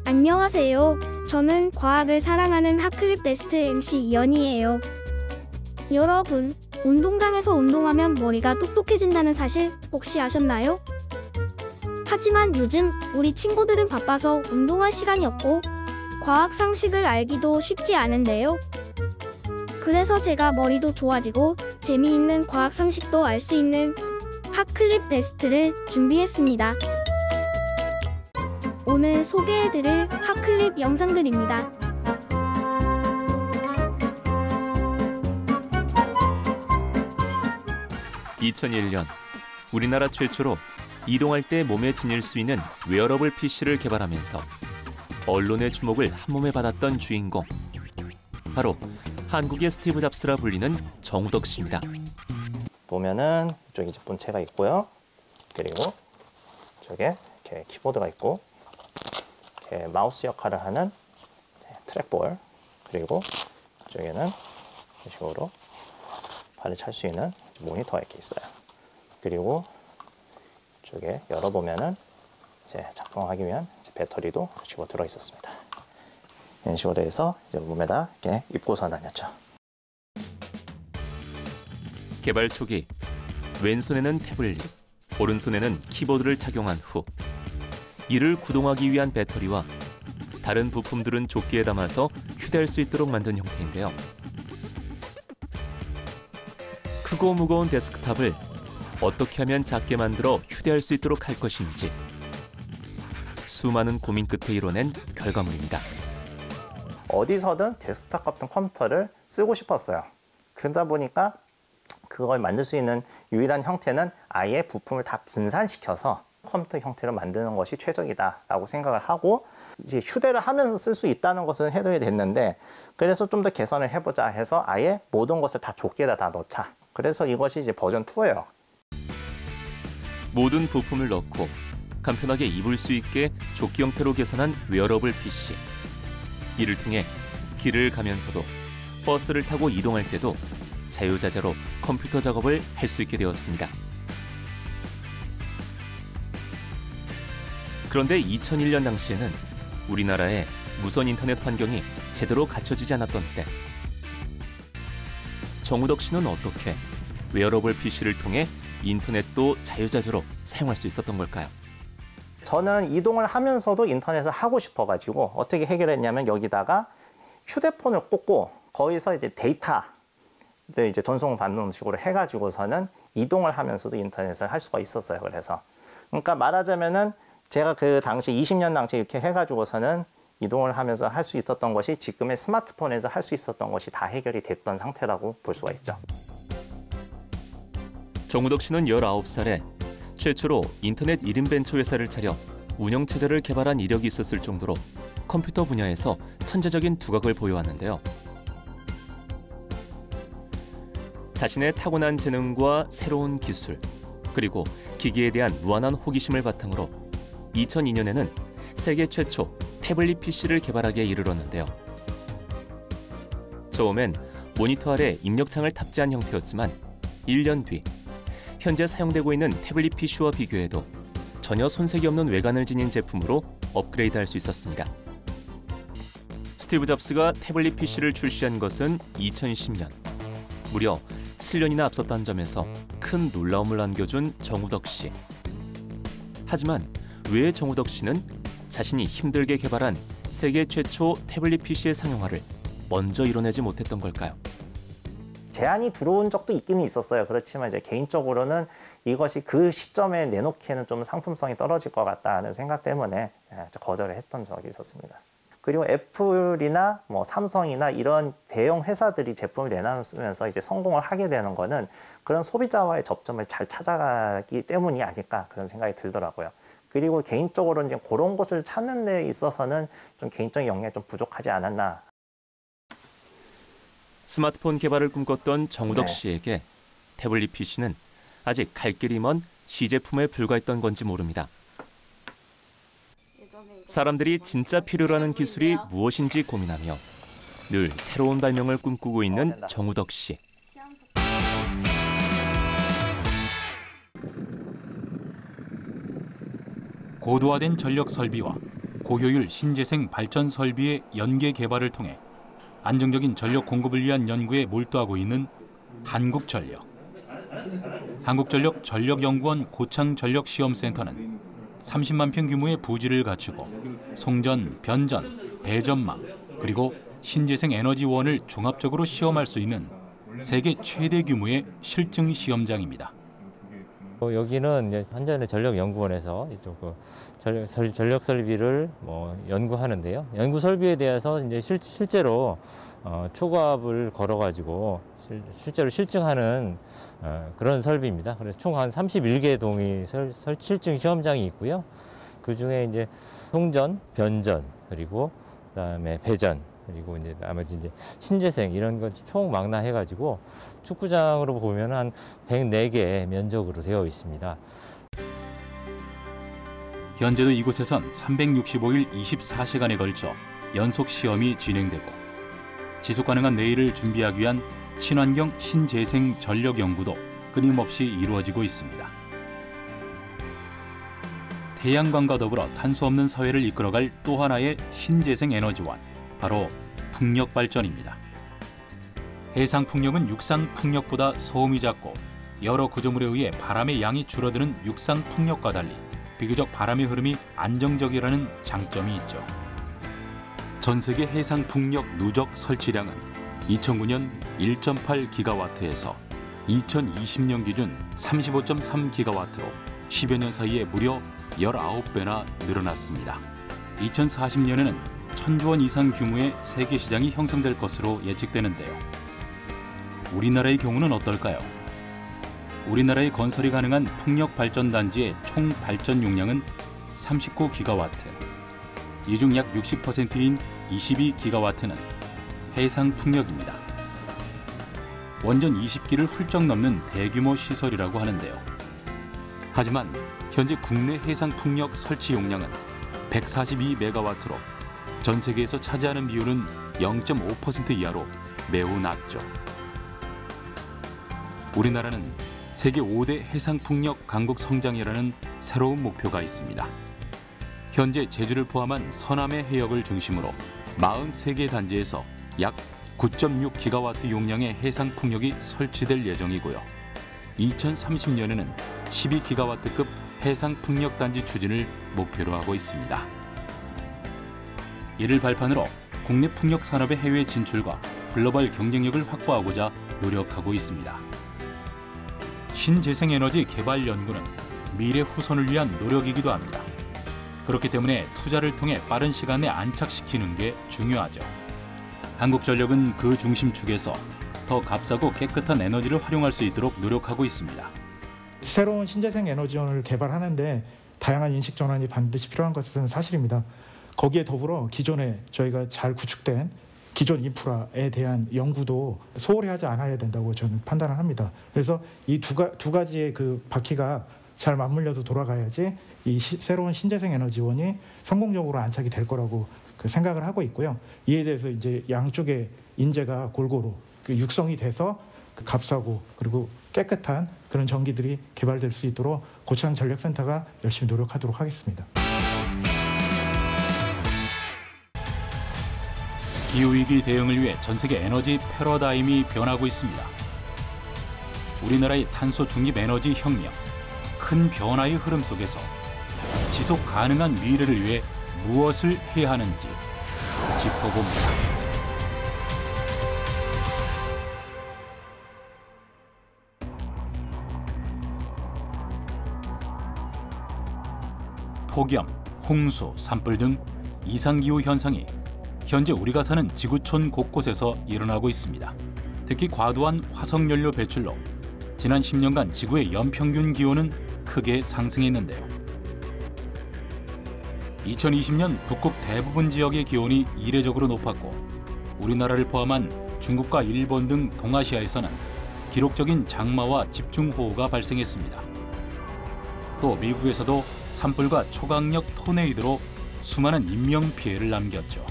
안녕하세요. 저는 과학을 사랑하는 핫클립 베스트 MC 이연이에요. 여러분, 운동장에서 운동하면 머리가 똑똑해진다는 사실 혹시 아셨나요? 하지만 요즘 우리 친구들은 바빠서 운동할 시간이 없고 과학 상식을 알기도 쉽지 않은데요. 그래서 제가 머리도 좋아지고 재미있는 과학 상식도 알 수 있는 핫클립 베스트를 준비했습니다. 오늘 소개해드릴 핫클립 영상들입니다. (2001년) 우리나라 최초로 이동할 때 몸에 지닐 수 있는 웨어러블 PC를 개발하면서 언론의 주목을 한몸에 받았던 주인공, 바로 한국의 스티브 잡스라 불리는 정우덕 씨입니다. 보면은 이쪽에 이제 본체가 있고요. 그리고 이쪽에 이렇게 키보드가 있고, 이렇게 마우스 역할을 하는 트랙볼, 그리고 이쪽에는 이런 식으로 발을 찰 수 있는 모니터가 이렇게 있어요. 그리고 이쪽에 열어보면은 이제 작동하기 위한 배터리도 집어 들어 있었습니다. 이런 식으로 해서 이제 몸에다 이렇게 입고서 다녔죠. 개발 초기 왼손에는 태블릿, 오른손에는 키보드를 착용한 후 이를 구동하기 위한 배터리와 다른 부품들은 조끼에 담아서 휴대할 수 있도록 만든 형태인데요. 크고 무거운 데스크탑을 어떻게 하면 작게 만들어 휴대할 수 있도록 할 것인지 수많은 고민 끝에 이뤄낸 결과물입니다. 어디서든 데스크탑 같은 컴퓨터를 쓰고 싶었어요. 그러다 보니까 그걸 만들 수 있는 유일한 형태는 아예 부품을 다 분산시켜서 컴퓨터 형태로 만드는 것이 최적이다라고 생각을 하고, 이제 휴대를 하면서 쓸 수 있다는 것은 해둬야 됐는데, 그래서 좀 더 개선을 해보자 해서 아예 모든 것을 다 조끼에다 다 넣자. 그래서 이것이 이제 버전 2예요. 모든 부품을 넣고 간편하게 입을 수 있게 조끼 형태로 개선한 웨어러블 PC. 이를 통해 길을 가면서도 버스를 타고 이동할 때도 자유자재로 컴퓨터 작업을 할 수 있게 되었습니다. 그런데 2001년 당시에는 우리나라의 무선 인터넷 환경이 제대로 갖춰지지 않았던 때, 정우덕 씨는 어떻게 웨어러블 PC를 통해 인터넷도 자유자재로 사용할 수 있었던 걸까요? 저는 이동을 하면서도 인터넷을 하고 싶어가지고 어떻게 해결했냐면, 여기다가 휴대폰을 꽂고 거기서 이제 데이터를 이제 전송받는 식으로 해가지고서는 이동을 하면서도 인터넷을 할 수가 있었어요. 그러니까 말하자면은 제가 그 당시 20년 당시 이렇게 해가지고서는 이동을 하면서 할 수 있었던 것이 지금의 스마트폰에서 할 수 있었던 것이 다 해결이 됐던 상태라고 볼 수가 있죠. 정우덕 씨는 19살에 최초로 인터넷 1인 벤처 회사를 차려 운영체제를 개발한 이력이 있었을 정도로 컴퓨터 분야에서 천재적인 두각을 보여왔는데요. 자신의 타고난 재능과 새로운 기술, 그리고 기기에 대한 무한한 호기심을 바탕으로 2002년에는 세계 최초 태블릿 PC를 개발하기에 이르렀는데요. 처음엔 모니터 아래 입력창을 탑재한 형태였지만 1년 뒤 현재 사용되고 있는 태블릿 PC와 비교해도 전혀 손색이 없는 외관을 지닌 제품으로 업그레이드할 수 있었습니다. 스티브 잡스가 태블릿 PC를 출시한 것은 2010년. 무려 7년이나 앞섰다는 점에서 큰 놀라움을 안겨준 정우덕 씨. 하지만 왜 정우덕 씨는 자신이 힘들게 개발한 세계 최초 태블릿 PC의 상용화를 먼저 이뤄내지 못했던 걸까요? 제안이 들어온 적도 있기는 있었어요. 그렇지만 이제 개인적으로는 이것이 그 시점에 내놓기에는 좀 상품성이 떨어질 것 같다는 생각 때문에 거절을 했던 적이 있었습니다. 그리고 애플이나 뭐 삼성이나 이런 대형 회사들이 제품을 내놓으면서 이제 성공을 하게 되는 거는 그런 소비자와의 접점을 잘 찾아가기 때문이 아닐까, 그런 생각이 들더라고요. 그리고 개인적으로 이제 그런 곳을 찾는 데 있어서는 좀 개인적인 역량이 좀 부족하지 않았나. 스마트폰 개발을 꿈꿨던 정우덕 씨에게 태블릿 PC는 아직 갈 길이 먼 시제품에 불과했던 건지 모릅니다. 사람들이 진짜 필요로 하는 기술이 무엇인지 고민하며 늘 새로운 발명을 꿈꾸고 있는 정우덕 씨. 고도화된 전력 설비와 고효율 신재생 발전 설비의 연계 개발을 통해 안정적인 전력 공급을 위한 연구에 몰두하고 있는 한국전력. 한국전력 전력연구원 고창전력시험센터는 30만 평 규모의 부지를 갖추고 송전, 변전, 배전망 그리고 신재생 에너지원을 종합적으로 시험할 수 있는 세계 최대 규모의 실증 시험장입니다. 여기는 이제 한전전력연구원에서 이쪽 전력 설비를 연구하는데요. 연구 설비에 대해서 이제 실제로 초과압을 걸어가지고 실제로 실증하는 그런 설비입니다. 그래서 총 한 31개 동의 실증 시험장이 있고요. 그 중에 이제 송전, 변전 그리고 그다음에 배전 그리고 이제 나머지 이제 신재생 이런 것 총 망라해가지고 축구장으로 보면 한 104개 면적으로 되어 있습니다. 현재도 이곳에선 365일 24시간에 걸쳐 연속 시험이 진행되고 지속 가능한 내일을 준비하기 위한 친환경 신재생 전력 연구도 끊임없이 이루어지고 있습니다. 태양광과 더불어 탄소 없는 사회를 이끌어갈 또 하나의 신재생 에너지원, 바로 풍력 발전입니다. 해상 풍력은 육상 풍력보다 소음이 작고 여러 구조물에 의해 바람의 양이 줄어드는 육상 풍력과 달리 비교적 바람의 흐름이 안정적이라는 장점이 있죠. 전 세계 해상 풍력 누적 설치량은 2009년 1.8기가와트에서 2020년 기준 35.3기가와트로 10여 년 사이에 무려 19배나 늘어났습니다. 2040년에는 1,000조 원 이상 규모의 세계 시장이 형성될 것으로 예측되는데요. 우리나라의 경우는 어떨까요? 우리나라의 건설이 가능한 풍력 발전 단지의 총 발전 용량은 39기가와트. 이 중 약 60%인 22기가와트는 해상 풍력입니다. 원전 20기를 훌쩍 넘는 대규모 시설이라고 하는데요. 하지만 현재 국내 해상 풍력 설치 용량은 142메가와트로 전 세계에서 차지하는 비율은 0.5% 이하로 매우 낮죠. 우리나라는 세계 5대 해상풍력 강국 성장이라는 새로운 목표가 있습니다. 현재 제주를 포함한 서남해 해역을 중심으로 43개 단지에서 약 9.6기가와트 용량의 해상풍력이 설치될 예정이고요. 2030년에는 12기가와트급 해상풍력 단지 추진을 목표로 하고 있습니다. 이를 발판으로 국내 풍력 산업의 해외 진출과 글로벌 경쟁력을 확보하고자 노력하고 있습니다. 신재생에너지 개발 연구는 미래 후손을 위한 노력이기도 합니다. 그렇기 때문에 투자를 통해 빠른 시간 내 안착시키는 게 중요하죠. 한국전력은 그 중심축에서 더 값싸고 깨끗한 에너지를 활용할 수 있도록 노력하고 있습니다. 새로운 신재생 에너지원을 개발하는데 다양한 인식 전환이 반드시 필요한 것은 사실입니다. 거기에 더불어 기존에 저희가 잘 구축된 기존 인프라에 대한 연구도 소홀히 하지 않아야 된다고 저는 판단을 합니다. 그래서 이 두 가지의 그 바퀴가 잘 맞물려서 돌아가야지 이 새로운 신재생 에너지원이 성공적으로 안착이 될 거라고 생각을 하고 있고요. 이에 대해서 이제 양쪽의 인재가 골고루 육성이 돼서 값싸고 그리고 깨끗한 그런 전기들이 개발될 수 있도록 고창전력센터가 열심히 노력하도록 하겠습니다. 기후위기 대응을 위해 전 세계 에너지 패러다임이 변하고 있습니다. 우리나라의 탄소 중립 에너지 혁명, 큰 변화의 흐름 속에서 지속 가능한 미래를 위해 무엇을 해야 하는지 짚어봅니다. 폭염, 홍수, 산불 등 이상기후 현상이 현재 우리가 사는 지구촌 곳곳에서 일어나고 있습니다. 특히 과도한 화석연료 배출로 지난 10년간 지구의 연평균 기온은 크게 상승했는데요. 2020년 북극 대부분 지역의 기온이 이례적으로 높았고 우리나라를 포함한 중국과 일본 등 동아시아에서는 기록적인 장마와 집중호우가 발생했습니다. 또 미국에서도 산불과 초강력 토네이도로 수많은 인명피해를 남겼죠.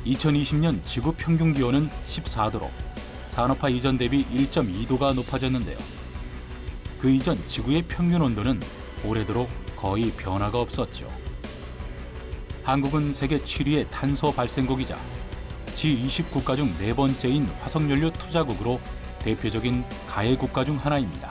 2020년 지구 평균 기온은 14도로 산업화 이전 대비 1.2도가 높아졌는데요. 그 이전 지구의 평균 온도는 올해도록 거의 변화가 없었죠. 한국은 세계 7위의 탄소 발생국이자 G20 국가 중 4번째인 화석연료 투자국으로 대표적인 가해 국가 중 하나입니다.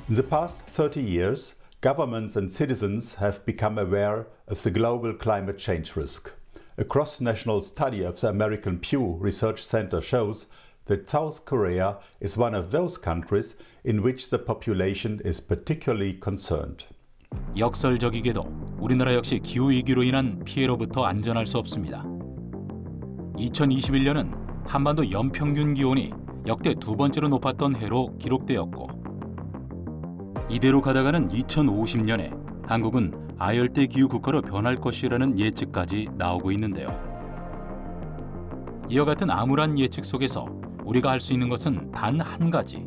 In the past 30 years, governments and citizens have become aware of the global climate change risk. A cross-national study of the American Pew Research Center shows that South Korea is one of those countries in which the population is particularly concerned. 역설적이게도 우리나라 역시 기후위기로 인한 피해로부터 안전할 수 없습니다. 2021년은 한반도 연평균 기온이 역대 2번째로 높았던 해로 기록되었고, 이대로 가다가는 2050년에 한국은 아열대 기후 국가로 변할 것이라는 예측까지 나오고 있는데요. 이와 같은 암울한 예측 속에서 우리가 할 수 있는 것은 단 한 가지.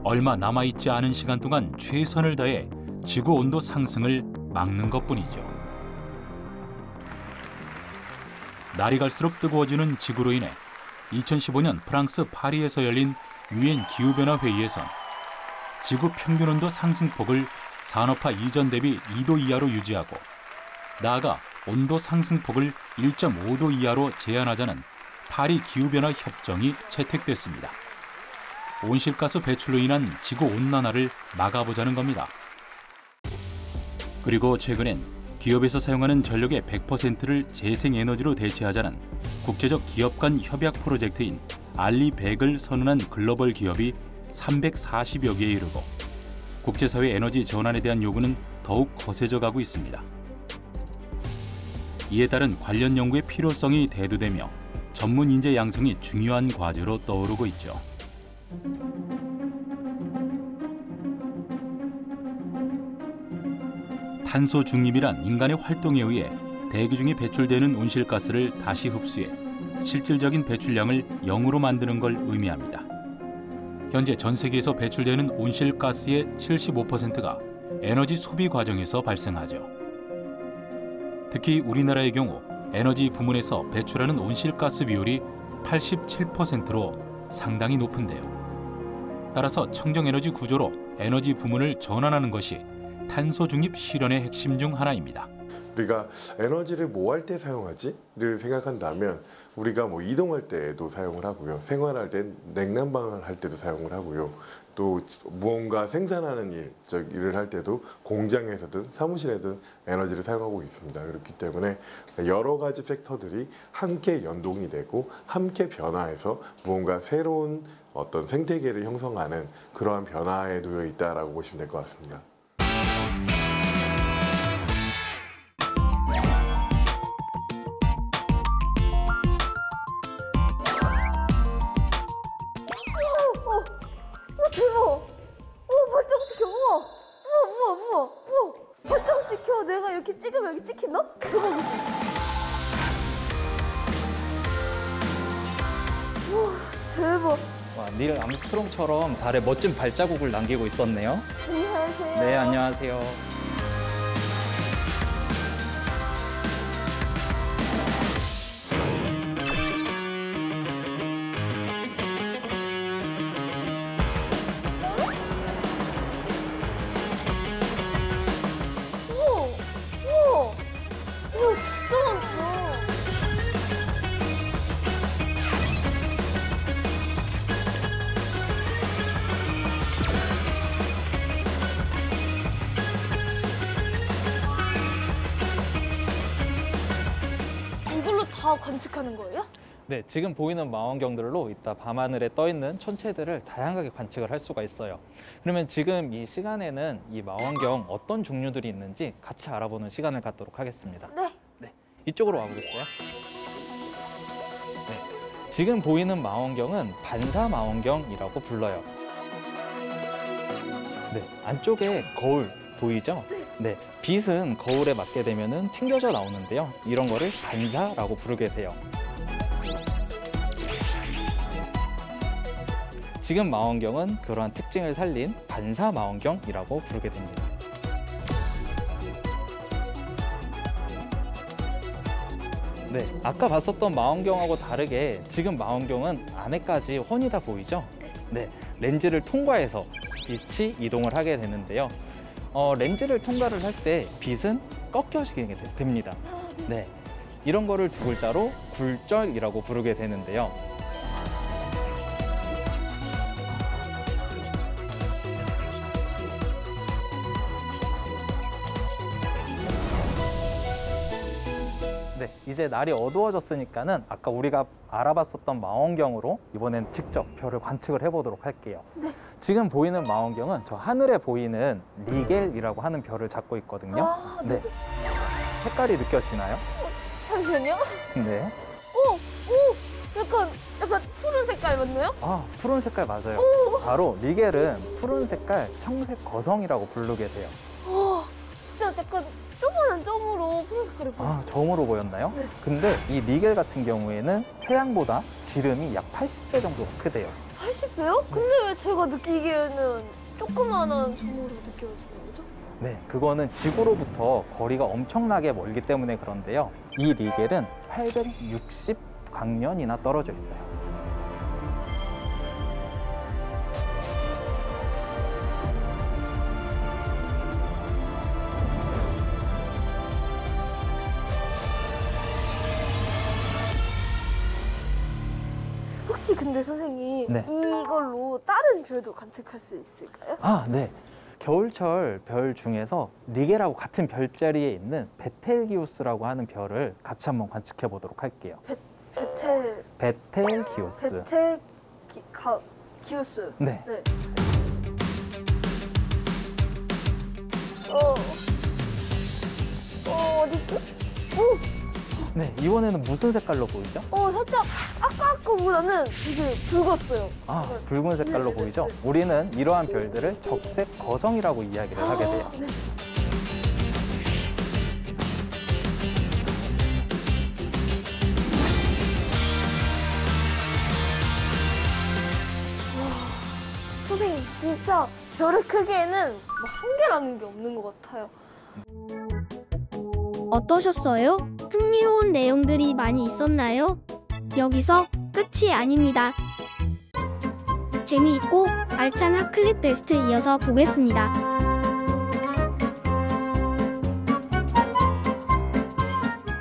얼마 남아있지 않은 시간 동안 최선을 다해 지구 온도 상승을 막는 것뿐이죠. 날이 갈수록 뜨거워지는 지구로 인해 2015년 프랑스 파리에서 열린 유엔 기후변화 회의에선 지구 평균 온도 상승폭을 산업화 이전 대비 2도 이하로 유지하고, 나아가 온도 상승폭을 1.5도 이하로 제한하자는 파리 기후변화 협정이 채택됐습니다. 온실가스 배출로 인한 지구 온난화를 막아보자는 겁니다. 그리고 최근엔 기업에서 사용하는 전력의 100%를 재생에너지로 대체하자는 국제적 기업 간 협약 프로젝트인 알리100을 선언한 글로벌 기업이 340여 개에 이르고, 국제사회 에너지 전환에 대한 요구는 더욱 거세져 가고 있습니다. 이에 따른 관련 연구의 필요성이 대두되며 전문 인재 양성이 중요한 과제로 떠오르고 있죠. 탄소 중립이란 인간의 활동에 의해 대기 중에 배출되는 온실가스를 다시 흡수해 실질적인 배출량을 0으로 만드는 걸 의미합니다. 현재 전 세계에서 배출되는 온실가스의 75%가 에너지 소비 과정에서 발생하죠. 특히 우리나라의 경우 에너지 부문에서 배출하는 온실가스 비율이 87%로 상당히 높은데요. 따라서 청정에너지 구조로 에너지 부문을 전환하는 것이 탄소 중립 실현의 핵심 중 하나입니다. 우리가 에너지를 뭐 할 때 사용하지?를 생각한다면 우리가 뭐 이동할 때도 사용을 하고요. 생활할 때 냉난방을 할 때도 사용을 하고요. 또 무언가 생산하는 일을 할 때도 공장에서든 사무실에든 에너지를 사용하고 있습니다. 그렇기 때문에 여러 가지 섹터들이 함께 연동이 되고 함께 변화해서 무언가 새로운 어떤 생태계를 형성하는 그러한 변화에 놓여 있다라고 보시면 될 것 같습니다. 대박! 발자국 찍혀! 우와! 발자국 찍혀! 내가 이렇게 찍으면 여기 찍힌다? 대박이지? 우와, 대박! 와, 닐 암스트롱처럼 달에 멋진 발자국을 남기고 있었네요. 안녕하세요. 네, 안녕하세요. 우와, 진짜 많다. 이걸로 다 관측하는 거예요? 네, 지금 보이는 망원경들로 이따 밤하늘에 떠 있는 천체들을 다양하게 관측을 할 수가 있어요. 그러면 지금 이 시간에는 이 망원경 어떤 종류들이 있는지 같이 알아보는 시간을 갖도록 하겠습니다. 네. 이쪽으로 와보겠어요? 네, 지금 보이는 망원경은 반사 망원경이라고 불러요. 네, 안쪽에 거울 보이죠? 네, 빛은 거울에 맞게 되면은 튕겨져 나오는데요. 이런 거를 반사라고 부르게 돼요. 지금 망원경은 그러한 특징을 살린 반사 망원경이라고 부르게 됩니다. 네, 아까 봤었던 망원경하고 다르게 지금 망원경은 안에까지 훤히 다 보이죠? 네, 렌즈를 통과해서 빛이 이동을 하게 되는데요. 렌즈를 통과를 할 때 빛은 꺾여지게 됩니다. 네, 이런 거를 두 글자로 굴절이라고 부르게 되는데요. 네, 이제 날이 어두워졌으니까는 아까 우리가 알아봤었던 망원경으로 이번엔 직접 별을 관측을 해보도록 할게요. 네. 지금 보이는 망원경은 저 하늘에 보이는 리겔이라고 하는 별을 잡고 있거든요. 아, 네. 색깔이 느껴지나요? 잠시만요. 네. 오, 약간 푸른 색깔 맞나요? 아, 푸른 색깔 맞아요. 바로 리겔은 푸른 색깔 청색 거성이라고 부르게 돼요. 진짜 약간 조그만한 점으로 푸른 색깔을 보였어요. 아, 점으로 보였나요? 네. 근데 이 리겔 같은 경우에는 태양보다 지름이 약 80배 정도가 크대요. 80배요? 근데 왜 제가 느끼기에는 조그만한 점으로 느껴지는 거죠? 네, 그거는 지구로부터 거리가 엄청나게 멀기 때문에 그런데요. 이 리겔은 860광년이나 떨어져 있어요. 혹시 근데 선생님 네. 이걸로 다른 별도 관측할 수 있을까요? 아, 네. 겨울철 별 중에서 리겔하고 같은 별자리에 있는 베텔기우스라고 하는 별을 같이 한번 관측해 보도록 할게요. 베텔기우스. 기우스. 네. 네. 어디지? 네, 이번에는 무슨 색깔로 보이죠? 살짝 아까 거보다는 되게 붉었어요. 아, 붉은 색깔로 보이죠? 우리는 이러한 별들을 적색 거성이라고 이야기를 하게 돼요. 네. 선생님, 진짜 별의 크기에는 뭐 한계라는 게 없는 것 같아요. 어떠셨어요? 흥미로운 내용들이 많이 있었나요? 여기서 끝이 아닙니다. 재미있고 알찬 핫클립 베스트 이어서 보겠습니다.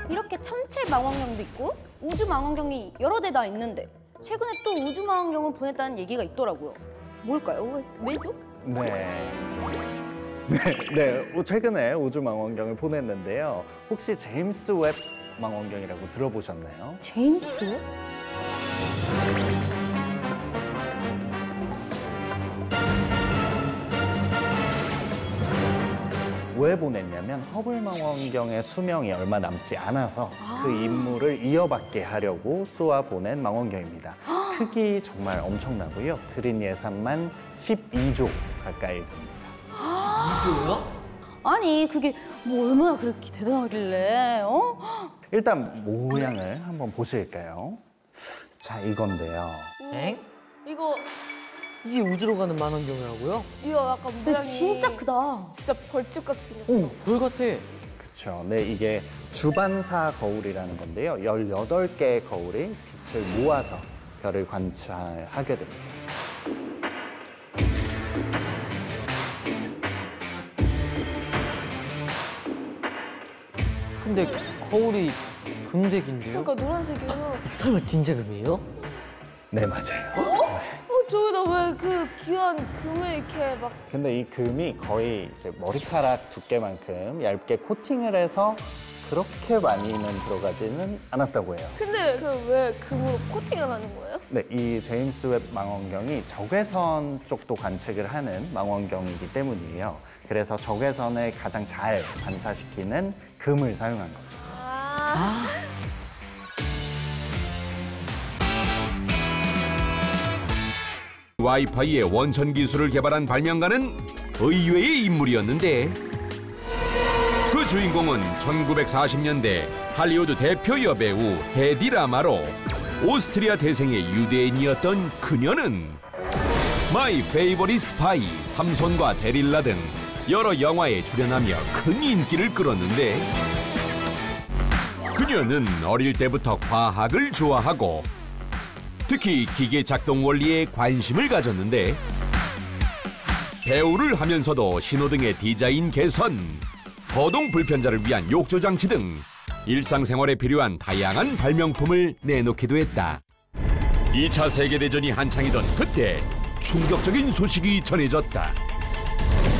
이렇게 천체 망원경도 있고 우주 망원경이 여러 대 다 있는데 최근에 또 우주 망원경을 보냈다는 얘기가 있더라고요. 뭘까요? 왜죠? 네, 최근에 우주망원경을 보냈는데요. 혹시 제임스 웹 망원경이라고 들어보셨나요? 제임스 웹? 왜 보냈냐면 허블 망원경의 수명이 얼마 남지 않아서 그 임무를 이어받게 하려고 쏘아 보낸 망원경입니다. 크기 정말 엄청나고요. 들인 예산만 12조 가까이 됩니다. 12조요? 아니 그게 뭐 얼마나 그렇게 대단하길래 일단 모양을 한번 보실까요? 자, 이건데요. 엥? 이게 우주로 가는 망원경이라고요? 이거 약간 모양이 진짜 크다. 진짜 벌집같이 생겼어. 벌 같아. 그렇죠. 네, 이게 주반사 거울이라는 건데요. 18개의 거울이 빛을 모아서 별을 관찰하게 됩니다. 근데 거울이 금색인데요? 그러니까 노란색이에요. 설마 진짜 금이에요? 네, 맞아요. 저기다 왜 그 귀한 금을 이렇게 막 근데 이 금이 거의 이제 머리카락 두께만큼 얇게 코팅을 해서 그렇게 많이는 들어가지는 않았다고 해요. 근데 그 왜 금으로 코팅을 하는 거예요? 네, 이 제임스 웹 망원경이 적외선 쪽도 관측을 하는 망원경이기 때문이에요. 그래서 적외선을 가장 잘 반사시키는 금을 사용한 거죠. 와이파이의 원천 기술을 개발한 발명가는 의외의 인물이었는데 그 주인공은 1940년대 할리우드 대표 여배우 헤디 라마로 오스트리아 대생의 유대인이었던 그녀는 마이 페이보릿 스파이, 삼손과 데릴라 등 여러 영화에 출연하며 큰 인기를 끌었는데 그녀는 어릴 때부터 과학을 좋아하고 특히 기계 작동 원리에 관심을 가졌는데 배우를 하면서도 신호등의 디자인 개선, 거동 불편자를 위한 욕조 장치 등 일상생활에 필요한 다양한 발명품을 내놓기도 했다. 2차 세계대전이 한창이던 그때 충격적인 소식이 전해졌다.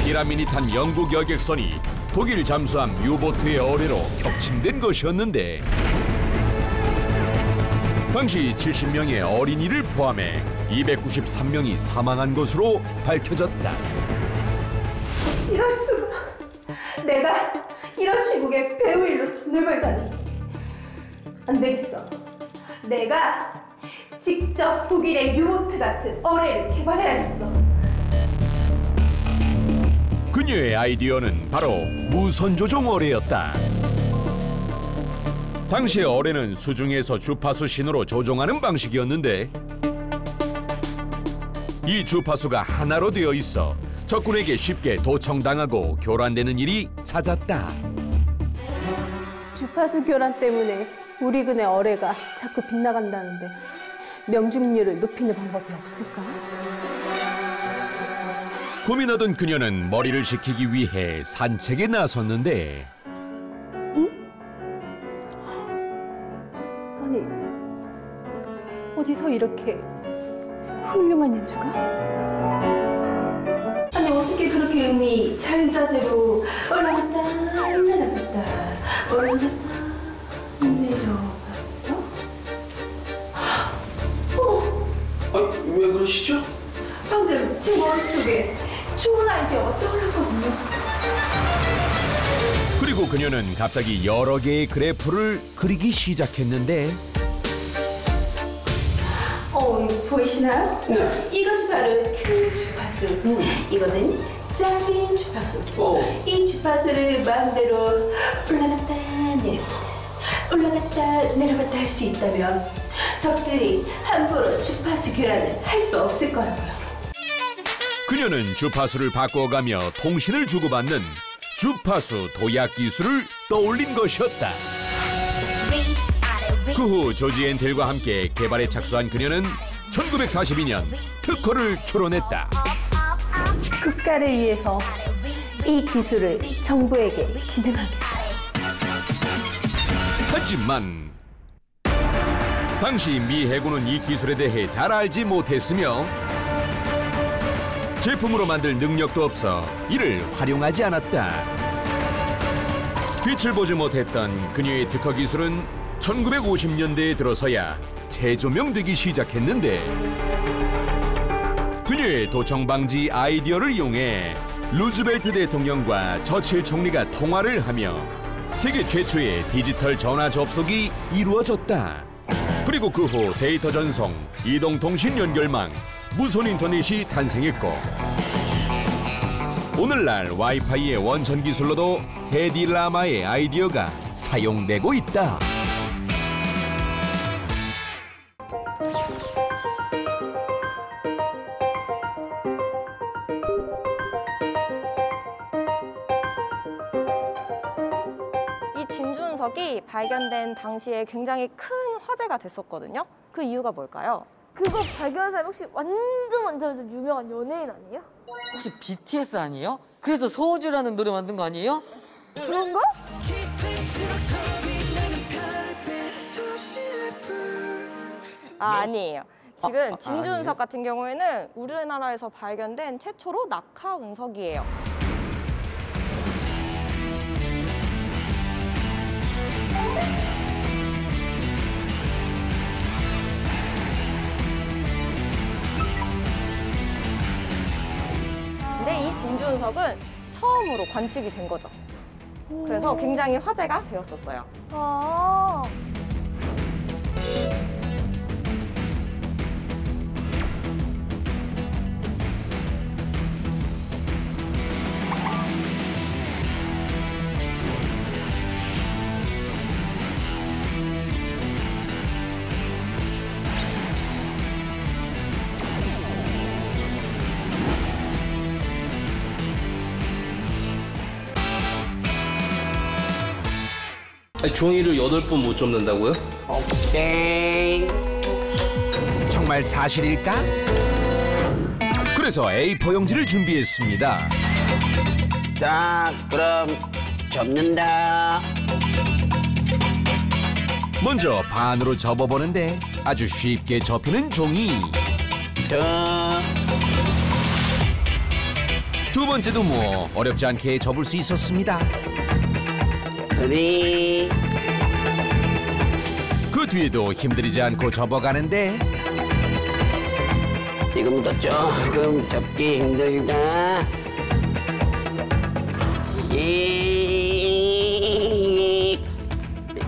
피라미드 탄 영국 여객선이 독일 잠수함 유보트의 어뢰로 격침된 것이었는데 당시 70명의 어린이를 포함해 293명이 사망한 것으로 밝혀졌다. 이럴 수가. 내가 이런 시국에 배우 일로 돈을 벌다니. 안 되겠어. 내가 직접 독일의 유보트 같은 어뢰를 개발해야겠어. 그녀의 아이디어는 바로 무선 조종 어뢰였다. 당시의 어뢰는 수중에서 주파수 신호로 조종하는 방식이었는데 이 주파수가 하나로 되어 있어 적군에게 쉽게 도청당하고 교란되는 일이 잦았다. 주파수 교란 때문에 우리 군의 어뢰가 자꾸 빗나간다는데 명중률을 높이는 방법이 없을까? 고민하던 그녀는 머리를 식히기 위해 산책에 나섰는데 아니, 어디서 이렇게 훌륭한 연주가? 아니, 어떻게 그렇게 음이 자유자재로 올라갔다 내려갔다 올라갔다 내려갔다? 아니, 왜 그러시죠? 방금 제 머릿속에 좋은 아이디어가 떠올랐거든요. 그리고 그녀는 갑자기 여러 개의 그래프를 그리기 시작했는데 이거 보이시나요? 네. 이것이 바로 큰 주파수. 이거는 작은 주파수. 이 주파수를 마음대로 올라갔다 내려갔다 올라갔다 내려갔다 할 수 있다면 적들이 함부로 주파수 교란을 할 수 없을 거라고요. 그녀는 주파수를 바꿔가며 통신을 주고받는 주파수 도약 기술을 떠올린 것이었다. 그 후 조지 엔텔과 함께 개발에 착수한 그녀는 1942년 특허를 출원했다. 국가를 위해서 이 기술을 정부에게 기증하겠어요. 하지만 당시 미 해군은 이 기술에 대해 잘 알지 못했으며 제품으로 만들 능력도 없어 이를 활용하지 않았다. 빛을 보지 못했던 그녀의 특허 기술은 1950년대에 들어서야 재조명되기 시작했는데 그녀의 도청 방지 아이디어를 이용해 루즈벨트 대통령과 처칠 총리가 통화를 하며 세계 최초의 디지털 전화 접속이 이루어졌다. 그리고 그 후 데이터 전송, 이동통신 연결망, 무선 인터넷이 탄생했고 오늘날 와이파이의 원천 기술로도 헤디 라마의 아이디어가 사용되고 있다. 이 진주운석이 발견된 당시에 굉장히 큰 화제가 됐었거든요. 그 이유가 뭘까요? 그거 발견한 사람이 혹시 완전 유명한 연예인 아니에요? 혹시 BTS 아니에요? 그래서 소우주라는 노래 만든 거 아니에요? 그런가? 아니에요. 지금 진주운석 같은 경우에는 우리나라에서 발견된 최초로 낙하 운석이에요. 근데 이 진주운석은 처음으로 관측이 된 거죠. 그래서 굉장히 화제가 되었었어요. 아. 종이를 8번 못 접는다고요? 오케이. 정말 사실일까? 그래서 A4 용지를 준비했습니다. 자, 그럼 접는다. 먼저 반으로 접어보는데 아주 쉽게 접히는 종이. 두 번째도 뭐 어렵지 않게 접을 수 있었습니다. 그 뒤에도 힘들이지 않고 접어가는데 지금부터 조금 접기 힘들다.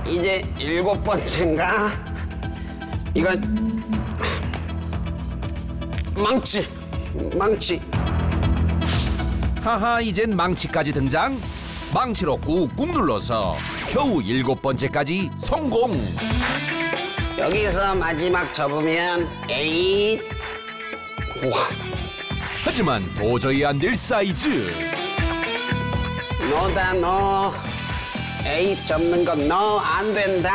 이제 7번째인가? 이건 망치. 하하, 이젠 망치까지 등장. 망치로 꾹꾹 눌러서 겨우 7번째까지 성공. 여기서 마지막 접으면 에잇. 우와. 하지만 도저히 안 될 사이즈. 너다 너. 에잇 접는 건 너 안 된다.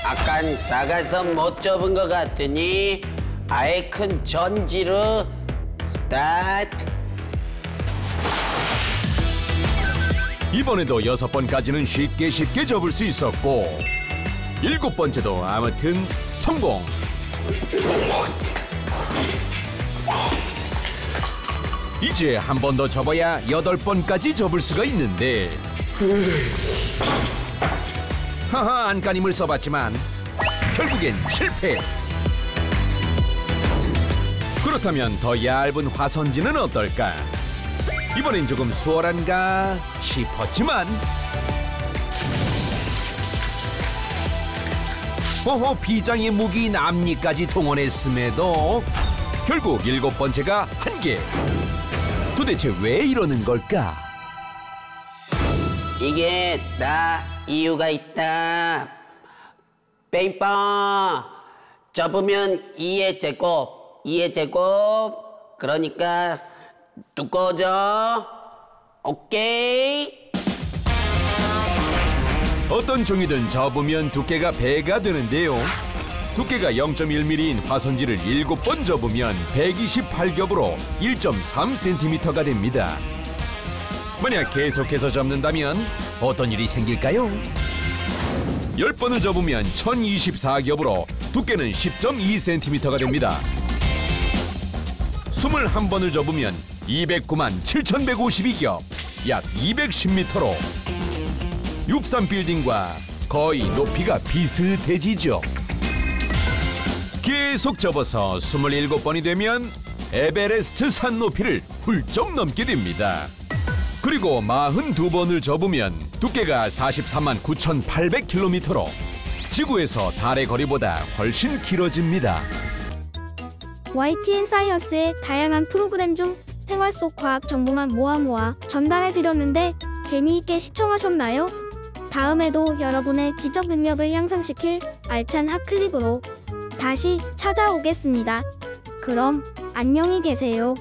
아깐 작아서 못 접은 것 같으니 아예 큰 전지로 스타트. 이번에도 6번까지는 쉽게 접을 수 있었고 7번째도 아무튼 성공. 이제 한 번 더 접어야 8번까지 접을 수가 있는데 하하, 안간힘을 써봤지만 결국엔 실패. 그렇다면 더 얇은 화선지는 어떨까? 이번엔 조금 수월한가 싶었지만 호호, 비장의 무기 남리까지 동원했음에도 결국 7번째가 한계. 도대체 왜 이러는 걸까? 이게 다 이유가 있다. 페이퍼 접으면 2의 제곱. 그러니까 두꺼워져. 오케이. 어떤 종이든 접으면 두께가 배가 되는데요. 두께가 0.1mm인 화선지를 7번 접으면 128겹으로 1.3cm가 됩니다. 만약 계속해서 접는다면 어떤 일이 생길까요? 10번을 접으면 1024겹으로 두께는 10.2cm가 됩니다. 21번을 접으면 209만 7,152겹, 약 210m로 63빌딩과 거의 높이가 비슷해지죠. 계속 접어서 27번이 되면 에베레스트 산 높이를 훌쩍 넘게 됩니다. 그리고 42번을 접으면 두께가 43만 9,800km로 지구에서 달의 거리보다 훨씬 길어집니다. YTN 사이언스의 다양한 프로그램 중 생활 속 과학 정보만 모아 전달해드렸는데 재미있게 시청하셨나요? 다음에도 여러분의 지적 능력을 향상시킬 알찬 핫클립으로 다시 찾아오겠습니다. 그럼 안녕히 계세요.